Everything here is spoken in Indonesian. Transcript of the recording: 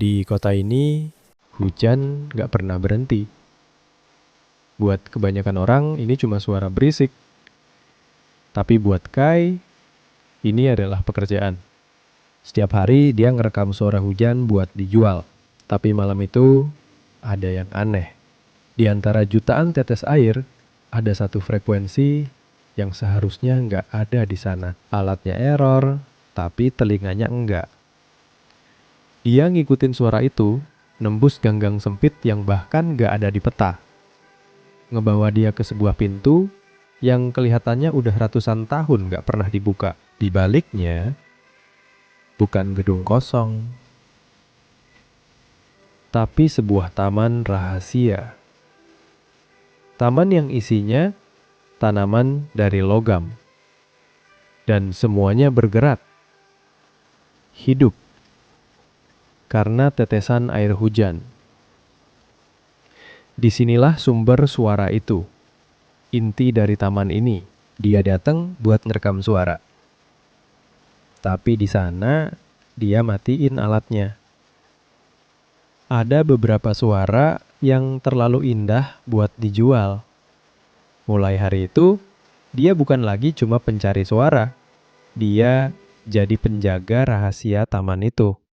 Di kota ini, hujan gak pernah berhenti. Buat kebanyakan orang, ini cuma suara berisik. Tapi buat Kai, ini adalah pekerjaan. Setiap hari dia ngerekam suara hujan buat dijual. Tapi malam itu, ada yang aneh. Di antara jutaan tetes air, ada satu frekuensi yang seharusnya nggak ada di sana. Alatnya error, tapi telinganya enggak. Dia ngikutin suara itu, nembus gang-gang sempit yang bahkan nggak ada di peta. Ngebawa dia ke sebuah pintu yang kelihatannya udah ratusan tahun nggak pernah dibuka. Di baliknya, bukan gedung kosong, tapi sebuah taman rahasia. Taman yang isinya tanaman dari logam. Dan semuanya bergerak, hidup, karena tetesan air hujan. Disinilah sumber suara itu, inti dari taman ini. Dia datang buat ngerekam suara. Tapi di sana, dia matiin alatnya. Ada beberapa suara yang terlalu indah buat dijual. Mulai hari itu, dia bukan lagi cuma pencari suara. Dia jadi penjaga rahasia taman itu.